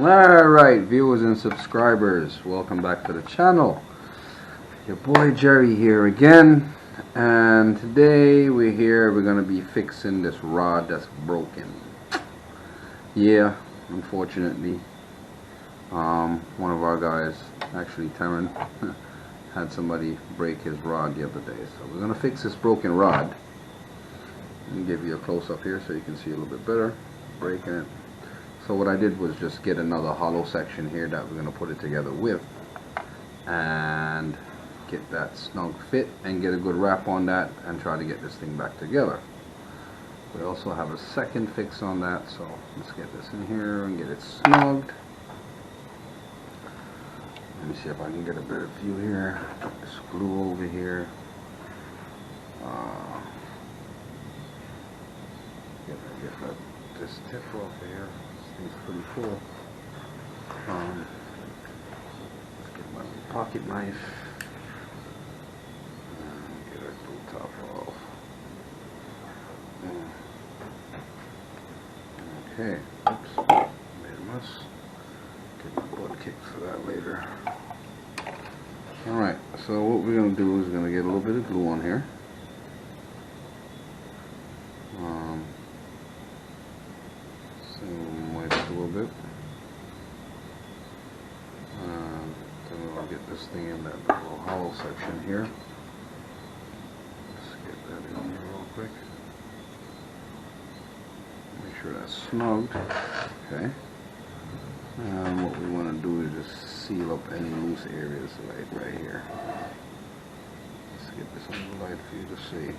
Alright, viewers and subscribers, welcome back to the channel. Your boy Jerry here again, and today we're going to be fixing this rod that's broken. Yeah, unfortunately, one of our guys, actually Taryn, had somebody break his rod the other day. So we're going to fix this broken rod. Let me give you a close-up here so you can see a little bit better. Breaking it. So what I did was just get another hollow section here that we're going to put it together with, and get that snug fit and get a good wrap on that and try to get this thing back together. We also have a second fix on that, so let's get this in here and get it snugged. Let me see if I can get a better view here. Put this glue over here. Get this tip off here. Thing's pretty cool. Let's get my pocket knife and get our glue top off. Okay, oops, made a mess. Get my butt kicked for that later. Alright, so what we're going to do is going to get a little bit of glue on here. A little bit, and then we'll get this thing in that little hollow section here. Let's get that in here real quick. Make sure that's snugged. Okay. And what we want to do is just seal up any loose areas, like right here. Let's get this on the light for you to see.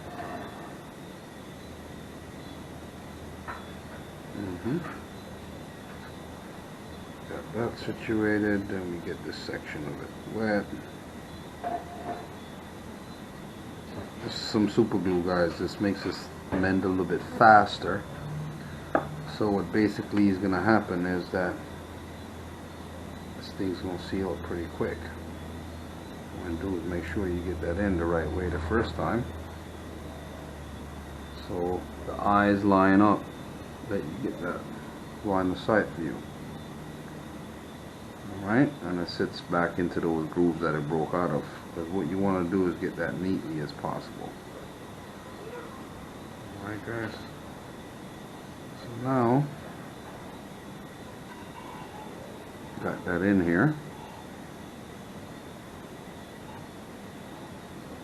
Got that situated, then we get this section of it wet. This is some super glue, guys. This makes this mend a little bit faster. So what basically is going to happen is that this thing's going to seal up pretty quick. What you do is make sure you get that in the right way the first time, so the eyes line up, that you get that line of sight view. Alright, and it sits back into those grooves that it broke out of, because what you want to do is get that neatly as possible. Alright guys, so now got that in here.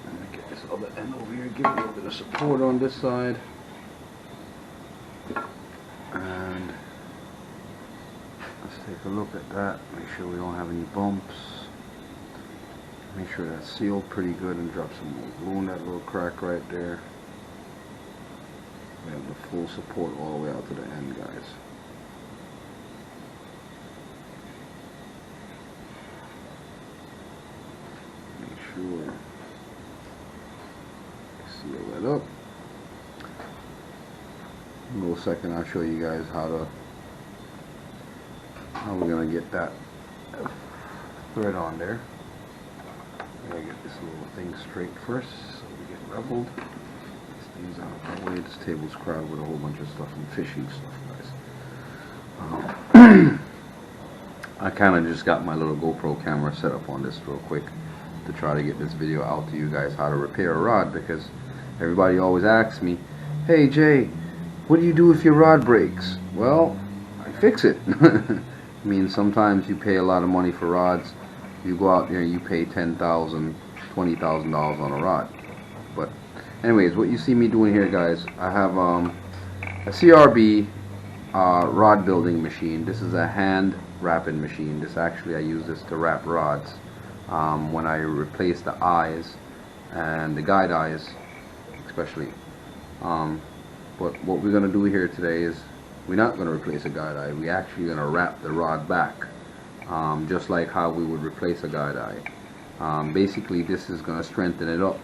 Let me get this other end over here, give it a little bit of support on this side. And let's take a look at that, make sure we don't have any bumps, make sure that's sealed pretty good, and drop some more glue in that little crack right there. We have the full support all the way out to the end, guys. Make sure you seal that up. In a little second I'll show you guys how we're going to get that thread on there. I'm going to get this little thing straight first so we get leveled. This thing's out of the way. This table's crowded with a whole bunch of stuff and fishing stuff, guys. I kind of just got my little GoPro camera set up on this real quick to try to get this video out to you guys how to repair a rod, because everybody always asks me, hey Jay, what do you do if your rod breaks? Well, I fix it. I mean, sometimes you pay a lot of money for rods. You go out there and you pay $10,000, $20,000 on a rod. But anyways, what you see me doing here, guys, I have a CRB rod building machine. This is a hand wrapping machine. This actually, I use this to wrap rods when I replace the eyes and the guide eyes especially. But what we're going to do here today is we're not going to replace a guide eye. We're actually going to wrap the rod back, just like how we would replace a guide eye. Basically, this is going to strengthen it up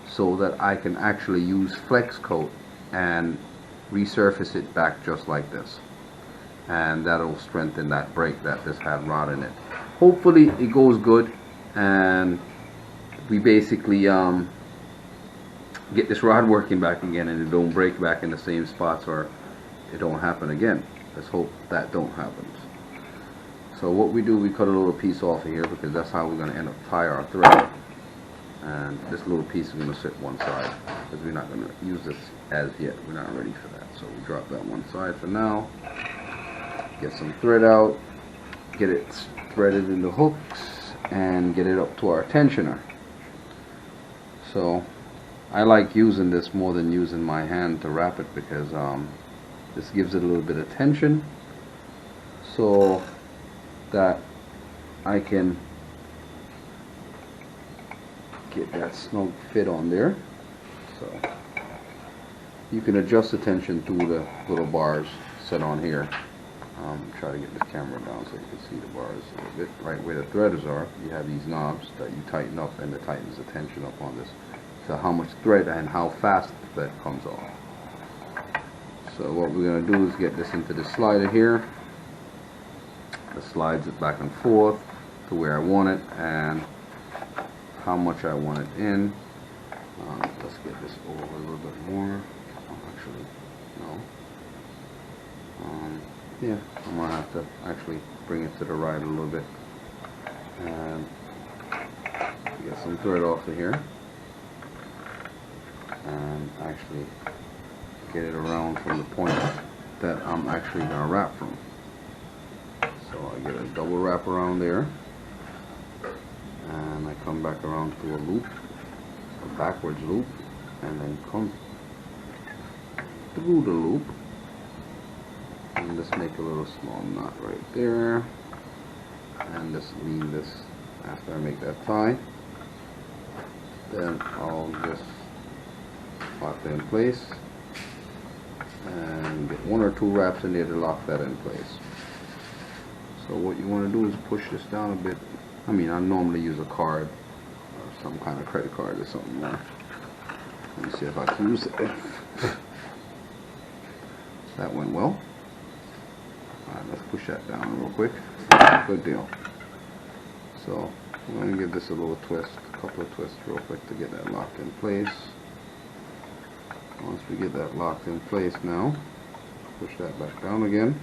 so that I can actually use flex coat and resurface it back just like this. And that'll strengthen that break that this had rod in it. Hopefully it goes good, and we basically get this rod working back again, and it don't break back in the same spots, or it don't happen again. Let's hope that don't happen. So what we do, we cut a little piece off of here because that's how we're going to end up tie our thread. And this little piece is going to sit one side because we're not going to use this as yet. We're not ready for that. So we drop that one side for now. Get some thread out. Get it threaded into hooks and get it up to our tensioner. So I like using this more than using my hand to wrap it because this gives it a little bit of tension so that I can get that snug fit on there. So you can adjust the tension through the little bars set on here. Try to get this camera down so you can see the bars a little bit. Right where the threaders are, you have these knobs that you tighten up, and it tightens the tension up on this. So how much thread and how fast the thread comes off. So what we're going to do is get this into the slider here. It slides it back and forth to where I want it and how much I want it in. Let's get this over a little bit more. Actually, no. Yeah, I'm going to have to actually bring it to the right a little bit and get some thread off of here and actually get it around from the point that I'm actually going to wrap from. So I get a double wrap around there and I come back around through a loop, a backwards loop, and then come through the loop and just make a little small knot right there and just leave this after I make that tie. Then I'll just lock that in place and get one or two wraps in there to lock that in place. So what you want to do is push this down a bit. I mean, I normally use a card or some kind of credit card or something more. Let me see if I can use it. That went well. Alright, let's push that down real quick. Good deal. So I'm going to give this a little twist, a couple of twists real quick to get that locked in place. Once we get that locked in place now, push that back down again.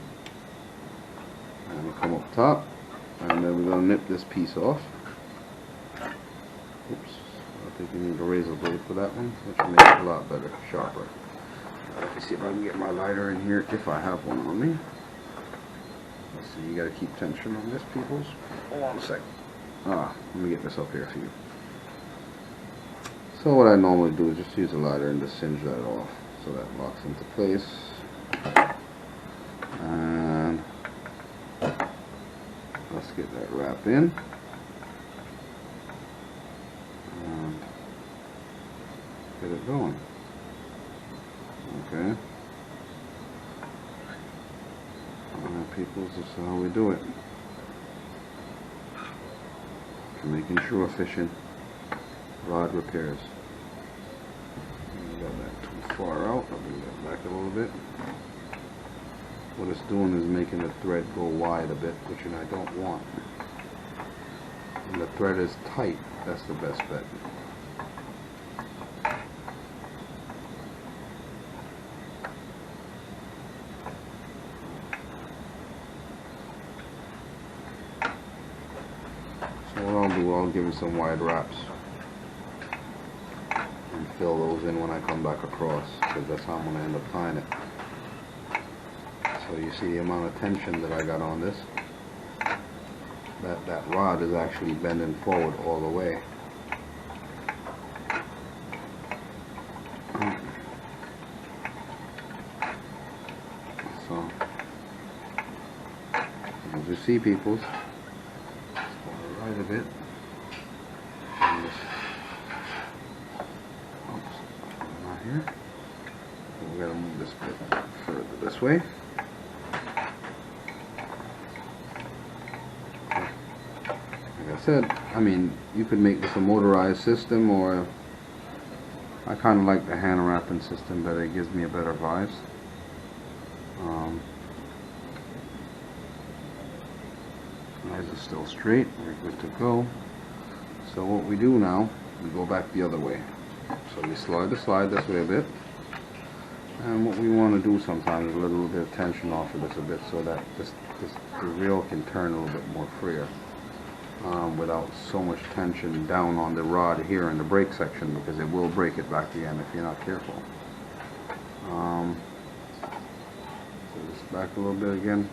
And we'll come up top. And then we're going to nip this piece off. Oops. I think you need a razor blade for that one, which will make it a lot better, sharper. Let me see if I can get my lighter in here, if I have one on me. Let's see, you gotta keep tension on this, peoples. Hold on a second. Let me get this up here for you. So what I normally do is just use a lighter and just singe that off so that locks into place. And let's get that wrap in. And get it going. Okay. Alright, people, this is how we do it. Making sure efficient rod repairs. Got that too far out. I'll bring that back a little bit. What it's doing is making the thread go wide a bit, which I don't want. When the thread is tight, that's the best bet. I'll give it some wide wraps and fill those in when I come back across, because that's how I'm going to end up tying it. So you see the amount of tension that I got on this. That rod is actually bending forward all the way. So as you see, peoples, right a bit. Here. We're going to move this bit further this way. Like I said, I mean, you could make this a motorized system, or I kind of like the hand wrapping system better. It gives me a better vibes. Eyes are still straight. We're good to go. So what we do now, we go back the other way. So we slide this way a bit, and what we want to do sometimes is let a little bit of tension off of this a bit so that this the reel can turn a little bit more freer without so much tension down on the rod here in the brake section, because it will break it back again if you're not careful. So just back a little bit again.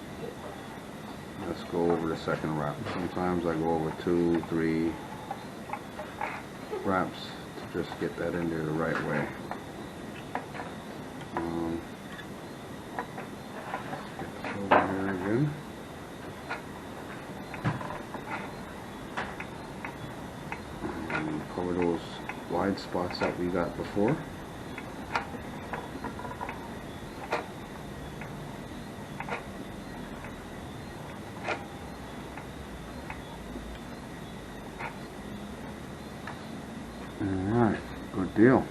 Let's go over the second wrap. Sometimes I go over 2, 3 wraps to just get that in there the right way. Let's get this over here again. And cover those wide spots that we got before. Alright, good deal.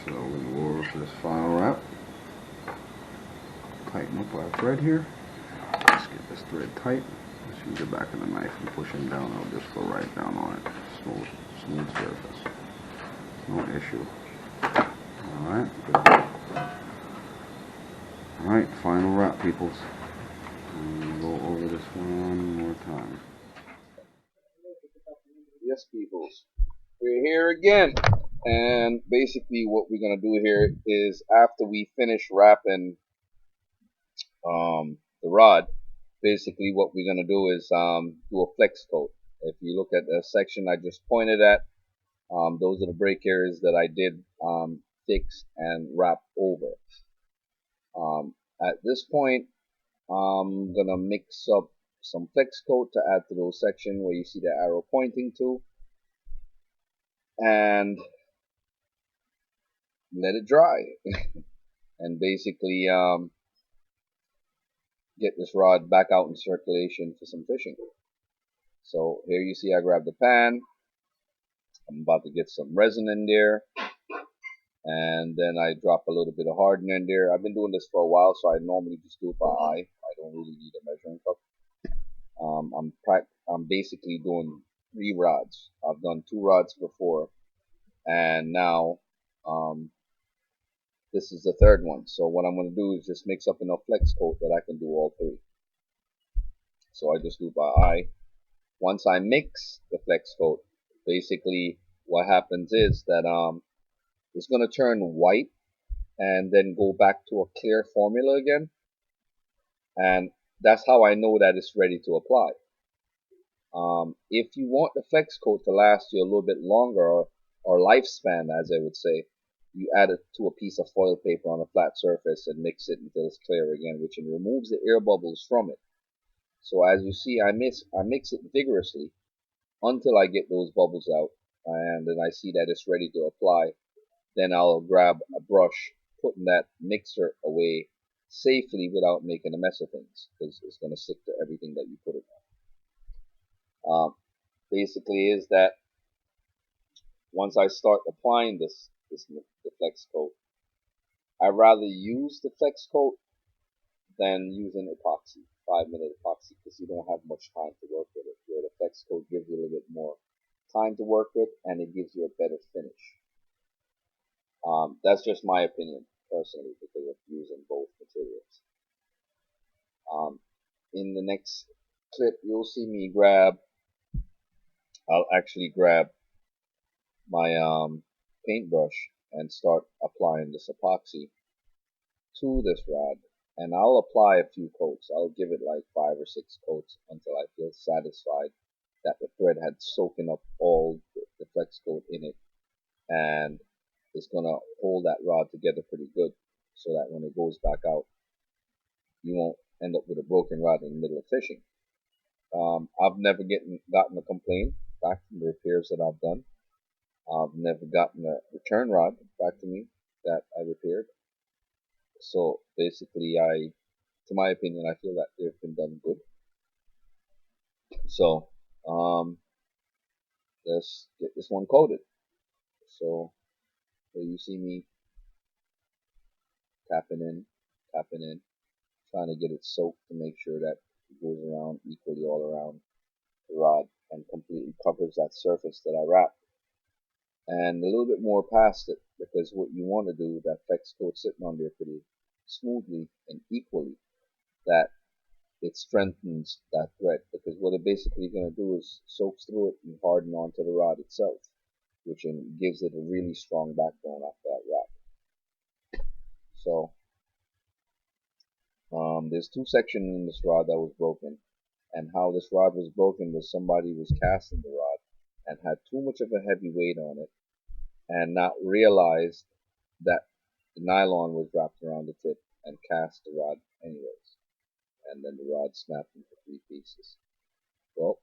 So we're going to go over for this final wrap. Tighten up our thread here. Let's get this thread tight. Let's use the back of the knife and push him down. I'll just go right down on it. Smooth surface. No issue. Alright, good deal. Alright, final wrap, peoples. And we'll go over this one more time. Yes, peoples. We're here again. And basically what we're going to do here is, after we finish wrapping the rod, basically what we're going to do is do a flex coat. If you look at the section I just pointed at, those are the brake areas that I did fix and wrap over. At this point, I'm gonna mix up some flex coat to add to those sections where you see the arrow pointing to, and let it dry. And basically get this rod back out in circulation for some fishing. So here you see I grabbed the pan. I'm about to get some resin in there, and then I drop a little bit of hardener in there. I've been doing this for a while, so I normally just do it by eye. I don't really need a measuring cup. I'm basically doing 3 rods. I've done 2 rods before, and now this is the 3rd one. So what I'm going to do is just mix up enough flex coat that I can do all 3. So I just do it by eye. Once I mix the flex coat, basically what happens is that it's going to turn white and then go back to a clear formula again, and that's how I know that it's ready to apply. If you want the flex coat to last you a little bit longer, or lifespan as I would say, you add it to a piece of foil paper on a flat surface and mix it until it's clear again, which removes the air bubbles from it. So as you see, I mix it vigorously until I get those bubbles out, and then I see that it's ready to apply. Then I'll grab a brush, putting that mixer away safely without making a mess of things, because it's going to stick to everything that you put it on. Basically is that once I start applying the flex coat, I'd rather use the flex coat than using epoxy, 5-minute epoxy, because you don't have much time to work with it, where the flex coat gives you a little bit more time to work with, and it gives you a better finish. That's just my opinion personally, because of using both materials. In the next clip, you'll see me I'll actually grab my paintbrush and start applying this epoxy to this rod, and I'll apply a few coats. I'll give it like 5 or 6 coats until I feel satisfied that the thread had soaking up all the flex coat in it, and it's gonna hold that rod together pretty good, so that when it goes back out, you won't end up with a broken rod in the middle of fishing. I've never gotten a complaint back from the repairs that I've done. I've never gotten a return rod back to me that I repaired. So basically, to my opinion, I feel that they've been done good. So let's get this one coated. So here you see me tapping in, trying to get it soaked to make sure that it goes around equally all around the rod and completely covers that surface that I wrapped. and a little bit more past it, because what you want to do, that flex coat sitting on there pretty smoothly and equally, that it strengthens that thread, because what it basically going to do is soaks through it and harden onto the rod itself, which gives it a really strong backbone off that rod. So there's two sections in this rod that was broken, and how this rod was broken was somebody was casting the rod and had too much of a heavy weight on it and not realized that the nylon was wrapped around the tip and cast the rod anyways, and then the rod snapped into three pieces. Well,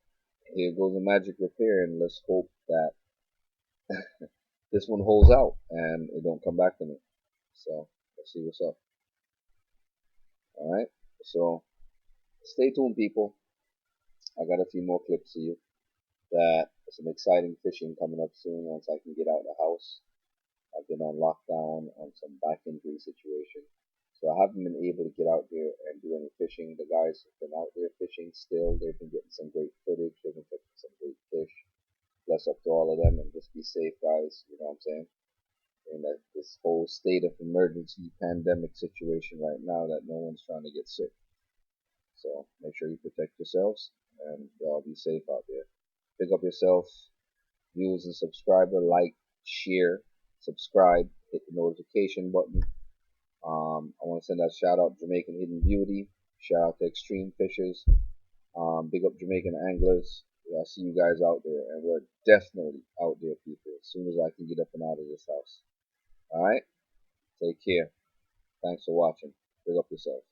here goes a magic repair, and let's hope that this one holds out and it don't come back to me. So let's see what's up. All right. So stay tuned, people. I got a few more clips for you. That some exciting fishing coming up soon once I can get out of the house. I've been on lockdown on some back injury situation, so I haven't been able to get out there and do any fishing. The guys have been out there fishing still. They've been getting some great footage. They've been catching some great fish. Bless up to all of them, and just be safe, guys. You know what I'm saying? In that this whole state of emergency pandemic situation right now, that no one's trying to get sick. So make sure you protect yourselves and y'all be safe out there. Pick up yourself, views and subscriber, like, share, subscribe, hit the notification button. I want to send out shout out Jamaican Hidden Beauty, shout out to Extreme Fishers, big up Jamaican Anglers. Yeah, I see you guys out there, and we're definitely out there, people, as soon as I can get up and out of this house. Alright? Take care. Thanks for watching. Big up yourself.